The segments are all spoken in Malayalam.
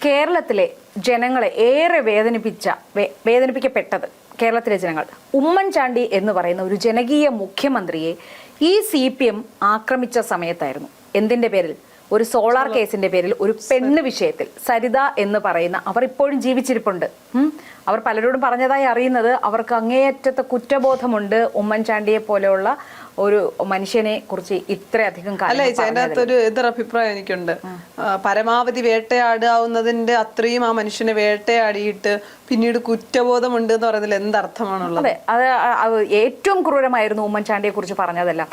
കേരളത്തിലെ ജനങ്ങളെ ഏറെ വേദനിപ്പിക്കപ്പെട്ടത് കേരളത്തിലെ ജനങ്ങൾ ഉമ്മൻചാണ്ടി എന്ന് പറയുന്ന ഒരു ജനകീയ മുഖ്യമന്ത്രിയെ ഈ CPM ആക്രമിച്ച സമയത്തായിരുന്നു. എന്തിന്റെ പേരിൽ? ഒരു സോളാർ കേസിന്റെ പേരിൽ, ഒരു പെണ്ണ് വിഷയത്തിൽ. സരിത എന്ന് പറയുന്ന അവർ ഇപ്പോഴും ജീവിച്ചിരിപ്പുണ്ട്. അവർ പലരോടും പറഞ്ഞതായി അറിയുന്നത് അവർക്ക് അങ്ങേയറ്റത്തെ കുറ്റബോധമുണ്ട് ഉമ്മൻചാണ്ടിയെ പോലെയുള്ള ഒരു മനുഷ്യനെ കുറിച്ച് ഇത്രയധികം അല്ല. അതിനകത്തൊരു എതിരഭിപ്രായം എനിക്കുണ്ട്. പരമാവധി വേട്ടയാടാവുന്നതിന്റെ അത്രയും ആ മനുഷ്യനെ വേട്ടയാടിയിട്ട് പിന്നീട് കുറ്റബോധമുണ്ട് എന്ന് പറയുന്നതിൽ എന്തർത്ഥമാണുള്ളത്? അതെ, അത് ഏറ്റവും ക്രൂരമായിരുന്നു ഉമ്മൻചാണ്ടിയെ കുറിച്ച് പറഞ്ഞതെല്ലാം.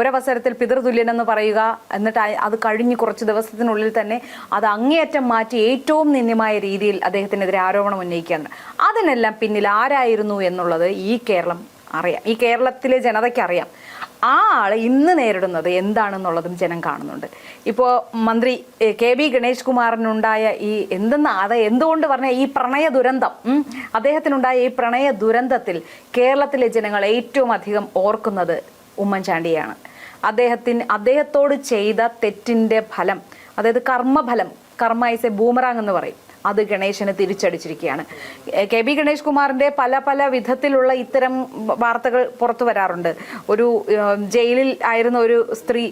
ഒരവസരത്തിൽ പിതൃതുല്യൻ എന്ന് പറയുക, എന്നിട്ട് അത് കഴിഞ്ഞ് കുറച്ച് ദിവസത്തിനുള്ളിൽ തന്നെ അത് അങ്ങേയറ്റം മാറ്റി ഏറ്റവും നിന്ദ്യമായ രീതിയിൽ അദ്ദേഹത്തിനെതിരെ ആരോപണം ഉന്നയിക്കുകയാണ്. അതിനെല്ലാം പിന്നിൽ ആരായിരുന്നു എന്നുള്ളത് ഈ കേരളം അറിയാം, ഈ കേരളത്തിലെ ജനതയ്ക്ക് അറിയാം. ആ ആള് ഇന്ന് നേരിടുന്നത് എന്താണെന്നുള്ളതും ജനം കാണുന്നുണ്ട്. ഇപ്പോൾ മന്ത്രി KB ഗണേഷ് കുമാറിനുണ്ടായ ഈ എന്തുകൊണ്ട് പറഞ്ഞ ഈ പ്രണയ ദുരന്തം, അദ്ദേഹത്തിനുണ്ടായ ഈ പ്രണയ ദുരന്തത്തിൽ കേരളത്തിലെ ജനങ്ങൾ ഏറ്റവും അധികം ഓർക്കുന്നത് ഉമ്മൻചാണ്ടിയാണ്. അദ്ദേഹത്തോട് ചെയ്ത തെറ്റിന്റെ ഫലം, അതായത് കർമ്മഫലം, കർമ്മ ഈസ് എ ബൂമറാങ് എന്ന് പറയും, അത് ഗണേശന് തിരിച്ചടിച്ചിരിക്കുകയാണ്. KB ഗണേഷ് കുമാറിന്റെ പല വിധത്തിലുള്ള ഇത്തരം വാർത്തകൾ പുറത്തു വരാറുണ്ട്. ഒരു ജയിലിൽ ആയിരുന്ന ഒരു സ്ത്രീ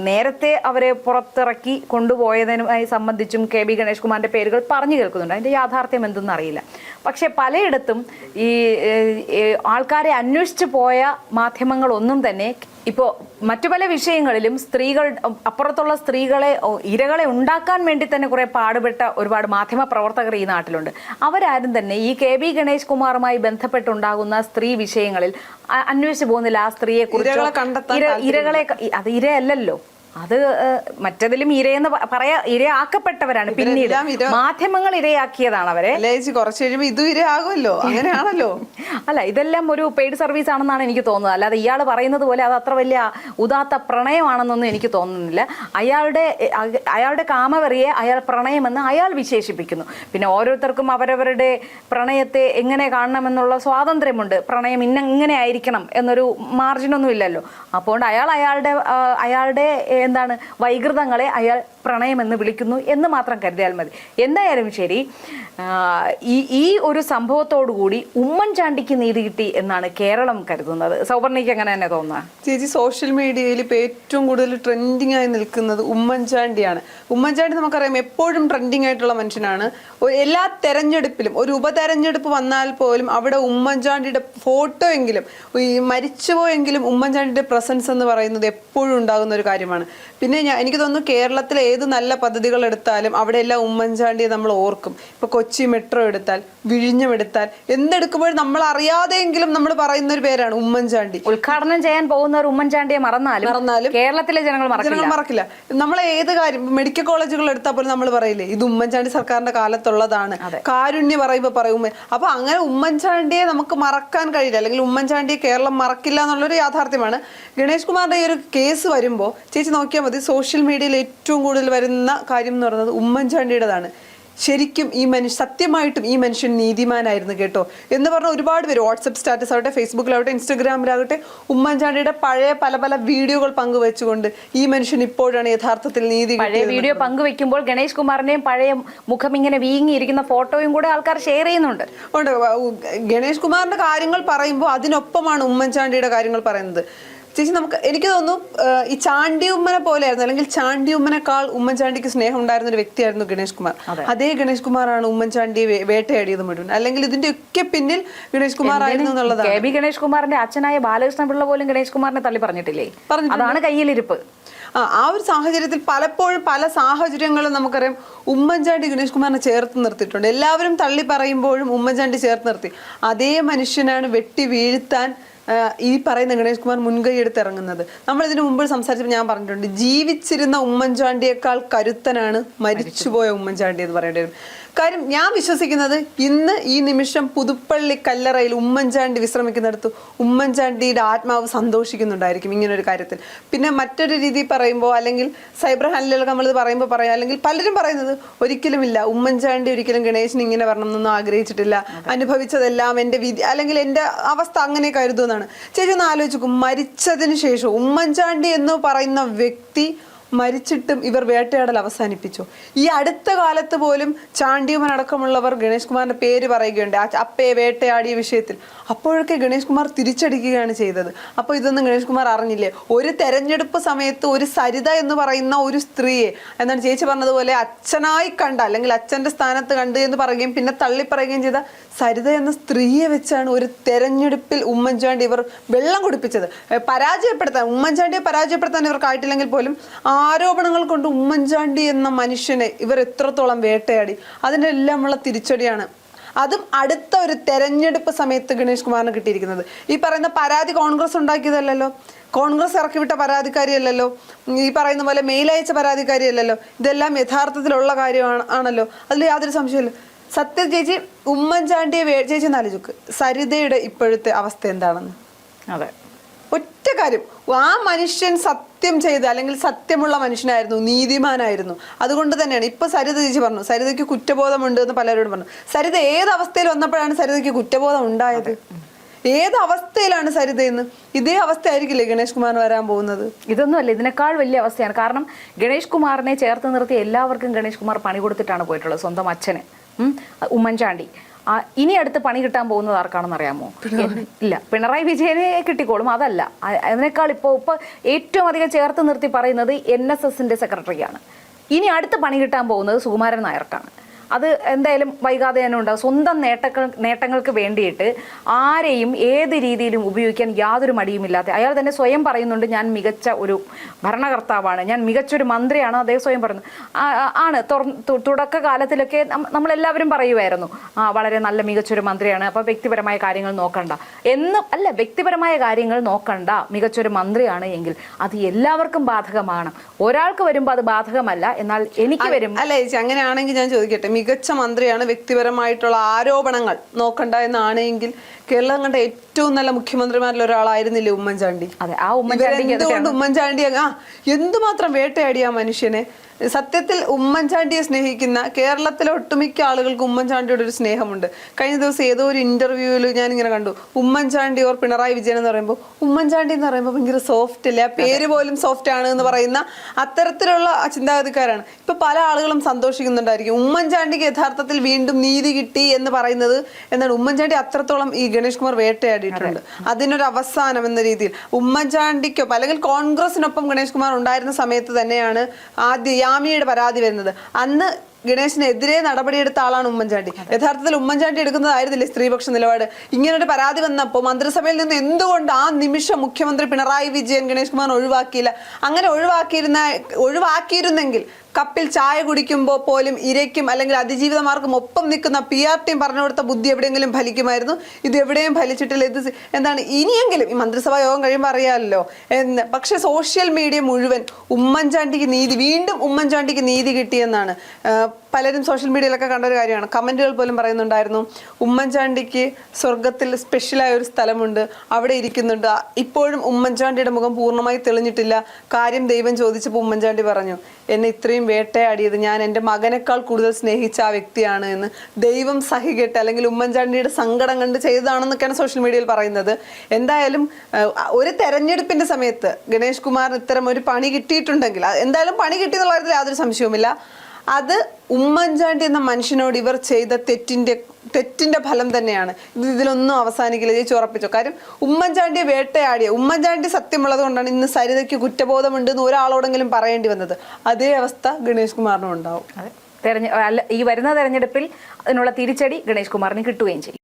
നേരത്തെ അവരെ പുറത്തിറക്കി കൊണ്ടുപോയതിനുമായി സംബന്ധിച്ചും KB ഗണേഷ് കുമാറിന്റെ പേരുകൾ പറഞ്ഞു കേൾക്കുന്നുണ്ട്. അതിന്റെ യാഥാർത്ഥ്യം എന്തെന്ന് അറിയില്ല. പക്ഷെ പലയിടത്തും ഈ ആൾക്കാരെ അന്വേഷിച്ചു പോയ മാധ്യമങ്ങളൊന്നും തന്നെ ഇപ്പോൾ മറ്റു പല വിഷയങ്ങളിലും അപ്പുറത്തുള്ള ഇരകളെ ഉണ്ടാക്കാൻ വേണ്ടി തന്നെ കുറെ പാടുപെട്ട ഒരുപാട് മാധ്യമ പ്രവർത്തകർ ഈ നാട്ടിലുണ്ട്. അവരാരും തന്നെ ഈ KB ഗണേഷ് കുമാറുമായി ബന്ധപ്പെട്ടുണ്ടാകുന്ന സ്ത്രീ വിഷയങ്ങളിൽ അന്വേഷിച്ചു പോകുന്നില്ല. ആ സ്ത്രീയെ കുറിച്ച് ഇരകളെ, അത് ഇരയല്ലല്ലോ, അത് മറ്റതിലും ഇരയെന്ന് ഇരയാക്കപ്പെട്ടവരാണ്. പിന്നീട് മാധ്യമങ്ങൾ ഇരയാക്കിയതാണ് അവരെ. കുറച്ച് കഴിയുമ്പോൾ ഇതും ഇരയാകുമല്ലോ, അങ്ങനെയാണല്ലോ. അല്ല, ഇതെല്ലാം ഒരു പെയ്ഡ് സർവീസ് ആണെന്നാണ് എനിക്ക് തോന്നുന്നത്. അല്ലാതെ ഇയാൾ പറയുന്നത് പോലെ അത് അത്ര വലിയ ഉദാത്ത പ്രണയമാണെന്നൊന്നും എനിക്ക് തോന്നുന്നില്ല. അയാളുടെ കാമവെറിയെ അയാൾ പ്രണയമെന്ന് അയാൾ വിശേഷിപ്പിക്കുന്നു. പിന്നെ ഓരോരുത്തർക്കും അവരവരുടെ പ്രണയത്തെ എങ്ങനെ കാണണമെന്നുള്ള സ്വാതന്ത്ര്യമുണ്ട്. പ്രണയം ഇങ്ങനെ ആയിരിക്കണം എന്നൊരു മാർജിനൊന്നും ഇല്ലല്ലോ. അപ്പോൾ അയാളുടെ വൈകൃതങ്ങളെ അയാൾ പ്രണയമെന്ന് വിളിക്കുന്നു എന്ന് മാത്രം കരുതിയാൽ മതി. എന്തായാലും ശരി, ഈ ഒരു സംഭവത്തോടുകൂടി ഉമ്മൻചാണ്ടിക്ക് നീതി കിട്ടി എന്നാണ് കേരളം കരുതുന്നത്. സൗവർണിക്ക് അങ്ങനെ തന്നെ തോന്നുന്നത്? ചേച്ചി, സോഷ്യൽ മീഡിയയിൽ ഇപ്പോൾ ഏറ്റവും കൂടുതൽ ട്രെൻഡിങ് ആയി നിൽക്കുന്നത് ഉമ്മൻചാണ്ടിയാണ്. ഉമ്മൻചാണ്ടി നമുക്കറിയാം എപ്പോഴും ട്രെൻഡിങ് ആയിട്ടുള്ള മനുഷ്യനാണ്. എല്ലാ തെരഞ്ഞെടുപ്പിലും, ഒരു ഉപതെരഞ്ഞെടുപ്പ് വന്നാൽ പോലും അവിടെ ഉമ്മൻചാണ്ടിയുടെ ഫോട്ടോ എങ്കിലും, ഈ മരിച്ചുപോയെങ്കിലും ഉമ്മൻചാണ്ടിയുടെ പ്രസൻസ് എന്ന് പറയുന്നത് എപ്പോഴും ഉണ്ടാകുന്ന ഒരു കാര്യമാണ്. പിന്നെ എനിക്ക് തോന്നുന്നു കേരളത്തിലെ ഏത് നല്ല പദ്ധതികൾ എടുത്താലും അവിടെ എല്ലാം ഉമ്മൻചാണ്ടിയെ നമ്മൾ ഓർക്കും. ഇപ്പൊ കൊച്ചി മെട്രോ എടുത്താൽ, വിഴിഞ്ഞം എടുത്താൽ, എന്തെടുക്കുമ്പോഴും നമ്മൾ അറിയാതെയെങ്കിലും നമ്മൾ പറയുന്ന ഒരു പേരാണ് ഉമ്മൻചാണ്ടി. ഉദ്ഘാടനം ചെയ്യാൻ പോകുന്നവർ ഉമ്മൻചാണ്ടിയെ മറന്നാലും കേരളത്തിലെ ജനങ്ങൾ മറക്കില്ല. നമ്മൾ ഏത് കാര്യം, മെഡിക്കൽ കോളേജുകൾ എടുത്താൽ പോലും നമ്മൾ പറയില്ലേ ഇത് ഉമ്മൻചാണ്ടി സർക്കാരിന്റെ കാലത്തുള്ളതാണ്. കാരുണ്യ പറയുമ്പോൾ പറയും. അപ്പൊ അങ്ങനെ ഉമ്മൻചാണ്ടിയെ നമുക്ക് മറക്കാൻ കഴിയില്ല, അല്ലെങ്കിൽ ഉമ്മൻചാണ്ടിയെ കേരളം മറക്കില്ല എന്നുള്ളൊരു യാഥാർത്ഥ്യമാണ്. ഗണേഷ് കുമാറിന്റെ ഈ ഒരു കേസ് വരുമ്പോൾ ചേച്ചി നോക്കിയാൽ മതി, സോഷ്യൽ മീഡിയയിൽ ഏറ്റവും കൂടുതൽ വരുന്ന കാര്യം എന്ന് പറയുന്നത് ഉമ്മൻചാണ്ടിയുടേതാണ്. ശരിക്കും സത്യമായിട്ടും ഈ മനുഷ്യൻ നീതിമാനായിരുന്നു കേട്ടോ എന്ന് പറഞ്ഞ ഒരുപാട് പേര് വാട്സപ്പ് സ്റ്റാറ്റസ് ആവട്ടെ, ഫേസ്ബുക്കിലാവട്ടെ, ഇൻസ്റ്റഗ്രാമിലാകട്ടെ ഉമ്മൻചാണ്ടിയുടെ പഴയ പല വീഡിയോകൾ പങ്കുവെച്ചുകൊണ്ട് ഈ മനുഷ്യൻ ഇപ്പോഴാണ് യഥാർത്ഥത്തിൽ നീതി. പഴയ വീഡിയോ പങ്കുവെക്കുമ്പോൾ ഗണേഷ് കുമാറിന്റെയും പഴയ മുഖം ഇങ്ങനെ വീങ്ങിയിരിക്കുന്ന ഫോട്ടോയും കൂടെ ആൾക്കാർ ഷെയർ ചെയ്യുന്നുണ്ട്. ഗണേഷ് കുമാറിന്റെ കാര്യങ്ങൾ പറയുമ്പോൾ അതിനൊപ്പമാണ് ഉമ്മൻചാണ്ടിയുടെ കാര്യങ്ങൾ പറയുന്നത്. ചേച്ചി, എനിക്ക് തോന്നുന്നു ഈ ചാണ്ടി ഉമ്മനെ പോലെയായിരുന്നു, അല്ലെങ്കിൽ ചാണ്ടി ഉമ്മനേക്കാൾ ഉമ്മൻചാണ്ടിക്ക് സ്നേഹം ഉണ്ടായിരുന്ന ഒരു വ്യക്തിയായിരുന്നു ഗണേഷ് കുമാർ. അതേ ഗണേഷ് കുമാറാണ് ഉമ്മൻചാണ്ടിയെ വേട്ടയാടിയത് മുഴുവൻ, അല്ലെങ്കിൽ ഇതിന്റെ ഒക്കെ പിന്നിൽ ഗണേഷ് കുമാർ ആയിരുന്നു എന്നുള്ളതാണ്. KB ഗണേഷ് കുമാറിന്റെ അച്ഛനായ ബാലകൃഷ്ണ പിള്ള പോലും ഗണേഷ് കുമാറിനെ തള്ളി പറഞ്ഞിട്ടില്ലേ? അതാണ് കയ്യിലിരിപ്പ്. ആ ഒരു സാഹചര്യത്തിൽ പലപ്പോഴും പല സാഹചര്യങ്ങളും നമുക്കറിയാം ഉമ്മൻചാണ്ടി ഗണേഷ് കുമാറിനെ ചേർത്ത് നിർത്തിയിട്ടുണ്ട്. എല്ലാവരും തള്ളി പറയുമ്പോഴും ഉമ്മൻചാണ്ടി ചേർത്ത് നിർത്തി. അതേ മനുഷ്യനാണ് വെട്ടി വീഴ്ത്താൻ ഈ പറയുന്ന ഗണേഷ് കുമാർ മുൻകൈ എടുത്ത് ഇറങ്ങുന്നത്. നമ്മൾ ഇതിനു മുമ്പ് സംസാരിച്ചപ്പോൾ ഞാൻ പറഞ്ഞിട്ടുണ്ട്, ജീവിച്ചിരുന്ന ഉമ്മൻചാണ്ടിയേക്കാൾ കരുത്തനാണ് മരിച്ചുപോയ ഉമ്മൻചാണ്ടി എന്ന് പറയേണ്ടി വരും. കാര്യം ഞാൻ വിശ്വസിക്കുന്നത് ഇന്ന് ഈ നിമിഷം പുതുപ്പള്ളി കല്ലറയിൽ ഉമ്മൻചാണ്ടി വിശ്രമിക്കുന്നിടത്ത് ഉമ്മൻചാണ്ടിയുടെ ആത്മാവ് സന്തോഷിക്കുന്നുണ്ടായിരിക്കും ഇങ്ങനെ ഒരു കാര്യത്തിൽ. പിന്നെ മറ്റൊരു രീതി പറയുമ്പോൾ, അല്ലെങ്കിൽ സൈബർ ഹാൻഡിലുകൾ നമ്മളിത് പറയുമ്പോൾ പറയാം, അല്ലെങ്കിൽ പലരും പറയുന്നത് ഒരിക്കലുമില്ല, ഉമ്മൻചാണ്ടി ഒരിക്കലും ഗണേശന് ഇങ്ങനെ വരണം എന്നൊന്നും ആഗ്രഹിച്ചിട്ടില്ല, അനുഭവിച്ചതെല്ലാം എൻ്റെ വിധി, അല്ലെങ്കിൽ എൻ്റെ അവസ്ഥ അങ്ങനെ കരുതുമെന്നാണ്. ചേച്ചി ഒന്ന് ആലോചിക്കും, മരിച്ചതിന് ശേഷം ഉമ്മൻചാണ്ടി എന്ന് പറയുന്ന വ്യക്തി മരിച്ചിട്ടും ഇവർ വേട്ടയാടൽ അവസാനിപ്പിച്ചു. ഈ അടുത്ത കാലത്ത് പോലും ചാണ്ടിയുമൻ അടക്കമുള്ളവർ ഗണേഷ് കുമാറിന്റെ പേര് പറയുകയുണ്ട് അപ്പയെ വേട്ടയാടിയ വിഷയത്തിൽ. അപ്പോഴൊക്കെ ഗണേഷ് കുമാർ തിരിച്ചടിക്കുകയാണ് ചെയ്തത്. അപ്പോൾ ഇതൊന്നും ഗണേഷ് കുമാർ അറിഞ്ഞില്ലേ? ഒരു തെരഞ്ഞെടുപ്പ് സമയത്ത് ഒരു സരിത എന്ന് പറയുന്ന ഒരു സ്ത്രീയെ, എന്താണ് ചേച്ചി പറഞ്ഞതുപോലെ, അച്ഛനായി കണ്ട അല്ലെങ്കിൽ അച്ഛന്റെ സ്ഥാനത്ത് കണ്ട് എന്ന് പറയുകയും പിന്നെ തള്ളി പറയുകയും ചെയ്ത സരിത എന്ന സ്ത്രീയെ വെച്ചാണ് ഒരു തെരഞ്ഞെടുപ്പിൽ ഉമ്മൻചാണ്ടി ഇവർ വെള്ളം കുടിപ്പിച്ചത്. ഉമ്മൻചാണ്ടിയെ പരാജയപ്പെടുത്താൻ ഇവർക്കായിട്ടില്ലെങ്കിൽ പോലും ആരോപണങ്ങൾ കൊണ്ട് ഉമ്മൻചാണ്ടി എന്ന മനുഷ്യനെ ഇവർ എത്രത്തോളം വേട്ടയാടി, അതിൻ്റെ എല്ലാമുള്ള തിരിച്ചടിയാണ്. അതും അടുത്ത ഒരു തെരഞ്ഞെടുപ്പ് സമയത്ത് ഗണേഷ് കുമാറിന് കിട്ടിയിരിക്കുന്നത്. ഈ പറയുന്ന പരാതി കോൺഗ്രസ് ഉണ്ടാക്കിയതല്ലല്ലോ, കോൺഗ്രസ് ഇറക്കിവിട്ട പരാതിക്കാരിയല്ലല്ലോ, ഈ പറയുന്ന പോലെ മെയിൽ അയച്ച പരാതിക്കാരിയല്ലല്ലോ. ഇതെല്ലാം യഥാർത്ഥത്തിലുള്ള കാര്യമാണല്ലോ, അതിൽ യാതൊരു സംശയമില്ല. സത്യം ചേച്ചി, ഉമ്മൻചാണ്ടിയെ ചേച്ചി നാലോചിക്ക് സരിതയുടെ ഇപ്പോഴത്തെ അവസ്ഥ എന്താണെന്ന്. അതെ, ഒറ്റ കാര്യം, ആ മനുഷ്യൻ സത്യം ചെയ്ത് അല്ലെങ്കിൽ സത്യമുള്ള മനുഷ്യനായിരുന്നു, നീതിമാനായിരുന്നു. അതുകൊണ്ട് തന്നെയാണ് ഇപ്പൊ സരിത ചേച്ചി പറഞ്ഞു സരിതയ്ക്ക് കുറ്റബോധമുണ്ട് എന്ന് പലരോടും പറഞ്ഞു. സരിത ഏത് അവസ്ഥയിൽ വന്നപ്പോഴാണ് സരിതയ്ക്ക് കുറ്റബോധം ഉണ്ടായത്? ഏത് അവസ്ഥയിലാണ് സരിതയെന്ന്? ഇതേ അവസ്ഥ ആയിരിക്കില്ലേ ഗണേഷ് കുമാറിന് വരാൻ പോകുന്നത്? ഇതൊന്നുമല്ല, ഇതിനേക്കാൾ വലിയ അവസ്ഥയാണ്. കാരണം ഗണേഷ് കുമാറിനെ ചേർത്ത് നിർത്തി എല്ലാവർക്കും ഗണേഷ് കുമാർ പണി കൊടുത്തിട്ടാണ് പോയിട്ടുള്ളത്. സ്വന്തം അച്ഛന് ഉമ്മൻചാണ്ടി. ഇനി അടുത്ത് പണി കിട്ടാൻ പോകുന്നത് ആർക്കാണെന്ന് അറിയാമോ? ഇല്ല, പിണറായി വിജയനെ കിട്ടിക്കോളും. അതല്ല, അതിനേക്കാൾ ഇപ്പൊ ഏറ്റവും അധികം ചേർത്ത് നിർത്തി പറയുന്നത് NSSന്റെ സെക്രട്ടറിയാണ്. ഇനി അടുത്ത് പണി കിട്ടാൻ പോകുന്നത് സുകുമാരൻ നായർക്കാണ്. അത് എന്തായാലും വൈകാതെ തന്നെ ഉണ്ടാകും. സ്വന്തം നേട്ടങ്ങൾക്ക് വേണ്ടിയിട്ട് ആരെയും ഏത് രീതിയിലും ഉപയോഗിക്കാൻ യാതൊരു മടിയുമില്ലാത്ത അയാൾ തന്നെ സ്വയം പറയുന്നുണ്ട്, ഞാൻ മികച്ച ഒരു ഭരണകർത്താവാണ്, ഞാൻ മികച്ചൊരു മന്ത്രിയാണ്. അദ്ദേഹം സ്വയം പറയുന്നു ആണ്. തുടക്കകാലത്തിലൊക്കെ നമ്മളെല്ലാവരും പറയുമായിരുന്നു വളരെ നല്ല മികച്ചൊരു മന്ത്രിയാണ്, അപ്പോൾ വ്യക്തിപരമായ കാര്യങ്ങൾ നോക്കണ്ട എന്ന്. അല്ല, വ്യക്തിപരമായ കാര്യങ്ങൾ നോക്കണ്ട, മികച്ചൊരു മന്ത്രിയാണ് എങ്കിൽ അത് എല്ലാവർക്കും ബാധകമാണ്. ഒരാൾക്ക് വരുമ്പോൾ അത് ബാധകമല്ല, എന്നാൽ എനിക്ക് വരും. അല്ല ചേച്ചി, അങ്ങനെയാണെങ്കിൽ ഞാൻ ചോദിക്കട്ടെ, മികച്ച മന്ത്രിയാണ്, വ്യക്തിപരമായിട്ടുള്ള ആരോപണങ്ങൾ നോക്കണ്ട എന്നാണെങ്കിൽ കേരളം കണ്ട ഏറ്റവും നല്ല മുഖ്യമന്ത്രിമാരിൽ ഒരാളായിരുന്നില്ലേ ഉമ്മൻചാണ്ടി? അതെ, ആ ഉമ്മൻചാണ്ടി എന്തുകൊണ്ട് ഉമ്മൻചാണ്ടി എന്തുമാത്രം വേട്ടയാടിയ മനുഷ്യനെ? സത്യത്തിൽ ഉമ്മൻചാണ്ടിയെ സ്നേഹിക്കുന്ന കേരളത്തിലെ ഒട്ടുമിക്ക ആളുകൾക്ക് ഉമ്മൻചാണ്ടിയോട് ഒരു സ്നേഹമുണ്ട്. കഴിഞ്ഞ ദിവസം ഏതോ ഒരു ഇന്റർവ്യൂവിൽ ഞാൻ ഇങ്ങനെ കണ്ടു, ഉമ്മൻചാണ്ടി ഓർ പിണറായി വിജയൻ എന്ന് പറയുമ്പോൾ ഉമ്മൻചാണ്ടി എന്ന് പറയുമ്പോൾ ഭയങ്കര സോഫ്റ്റ് അല്ലേ, ആ പേര് പോലും സോഫ്റ്റ് ആണ് എന്ന് പറയുന്ന അത്തരത്തിലുള്ള ചിന്താഗതിക്കാരാണ്. ഇപ്പൊ പല ആളുകളും സന്തോഷിക്കുന്നുണ്ടായിരിക്കും ഉമ്മൻചാണ്ടിക്ക് യഥാർത്ഥത്തിൽ വീണ്ടും നീതി കിട്ടി എന്ന് പറയുന്നത്. എന്താണ്, ഉമ്മൻചാണ്ടി അത്രത്തോളം ഈ ഗണേഷ് കുമാർ വേട്ടയാടിയിട്ടുണ്ട്. അതിനൊരു അവസാനം എന്ന രീതിയിൽ ഉമ്മൻചാണ്ടിക്കൊപ്പം അല്ലെങ്കിൽ കോൺഗ്രസിനൊപ്പം ഗണേഷ് കുമാർ ഉണ്ടായിരുന്ന സമയത്ത് തന്നെയാണ് ആദ്യം യാമിയുടെ പരാതി വരുന്നത്. അന്ന് ഗണേശിനെതിരെ നടപടിയെടുത്ത ആളാണ് ഉമ്മൻചാണ്ടി. യഥാർത്ഥത്തിൽ ഉമ്മൻചാണ്ടി എടുക്കുന്നതായിരുന്നില്ലേ സ്ത്രീപക്ഷ നിലപാട്? ഇങ്ങനൊരു പരാതി വന്നപ്പോൾ മന്ത്രിസഭയിൽ നിന്ന് എന്തുകൊണ്ട് ആ നിമിഷം മുഖ്യമന്ത്രി പിണറായി വിജയൻ ഗണേഷ് കുമാർ ഒഴിവാക്കിയില്ല? അങ്ങനെ ഒഴിവാക്കിയിരുന്നെങ്കിൽ കപ്പിൽ ചായ കുടിക്കുമ്പോൾ പോലും ഇരയ്ക്കും അല്ലെങ്കിൽ അതിജീവിതമാർക്കും ഒപ്പം നിൽക്കുന്ന PR ടീം പറഞ്ഞു കൊടുത്ത ബുദ്ധി എവിടെയെങ്കിലും ഫലിക്കുമായിരുന്നു. ഇത് എവിടെയും ഫലിച്ചിട്ടില്ല. ഇത് എന്താണ്, ഇനിയെങ്കിലും ഈ മന്ത്രിസഭാ യോഗം കഴിയുമ്പോൾ അറിയാമല്ലോ എന്ന്. പക്ഷെ സോഷ്യൽ മീഡിയ മുഴുവൻ വീണ്ടും ഉമ്മൻചാണ്ടിക്ക് നീതി കിട്ടിയെന്നാണ്. പലരും സോഷ്യൽ മീഡിയയിലൊക്കെ കണ്ട ഒരു കാര്യമാണ്. കമന്റുകൾ പോലും പറയുന്നുണ്ടായിരുന്നു, ഉമ്മൻചാണ്ടിക്ക് സ്വർഗത്തിൽ സ്പെഷ്യലായ ഒരു സ്ഥലമുണ്ട്, അവിടെ ഇരിക്കുന്നുണ്ട്. ഇപ്പോഴും ഉമ്മൻചാണ്ടിയുടെ മുഖം പൂർണ്ണമായി തെളിഞ്ഞിട്ടില്ല. കാര്യം ദൈവം ചോദിച്ചപ്പോൾ ഉമ്മൻചാണ്ടി പറഞ്ഞു, എന്നെ ഇത്രയും വേട്ടയാടിയത് ഞാൻ എൻ്റെ മകനേക്കാൾ കൂടുതൽ സ്നേഹിച്ച ആ വ്യക്തിയാണ് എന്ന് ദൈവം സഹികെട്ട് അല്ലെങ്കിൽ ഉമ്മൻചാണ്ടിയുടെ സങ്കടം കണ്ട് ചെയ്തതാണെന്നൊക്കെയാണ് സോഷ്യൽ മീഡിയയിൽ പറയുന്നത്. എന്തായാലും ഒരു തെരഞ്ഞെടുപ്പിന്റെ സമയത്ത് ഗണേഷ് കുമാറിന് ഇത്തരം ഒരു പണി കിട്ടിയിട്ടുണ്ടെങ്കിൽ, എന്തായാലും പണി കിട്ടിയെന്നുള്ള കാര്യത്തിൽ യാതൊരു സംശയവുമില്ല. അത് ഉമ്മൻചാണ്ടി എന്ന മനുഷ്യനോട് ഇവർ ചെയ്ത തെറ്റിന്റെ ഫലം തന്നെയാണ്. ഇതിലൊന്നും അവസാനിക്കില്ല, ചേച്ചി ഉറപ്പിച്ചോ. കാര്യം ഉമ്മൻചാണ്ടിയെ വേട്ടയാടിയ ഉമ്മൻചാണ്ടി സത്യമുള്ളത് കൊണ്ടാണ് ഇന്ന് സരിതയ്ക്ക് കുറ്റബോധമുണ്ട് എന്ന് ഒരാളോടെങ്കിലും പറയേണ്ടി വന്നത്. അതേ അവസ്ഥ ഗണേഷ് കുമാറിനും ഉണ്ടാവും. ഈ വരുന്ന തെരഞ്ഞെടുപ്പിൽ അതിനുള്ള തിരിച്ചടി ഗണേഷ് കുമാറിന് കിട്ടുകയും ചെയ്യും.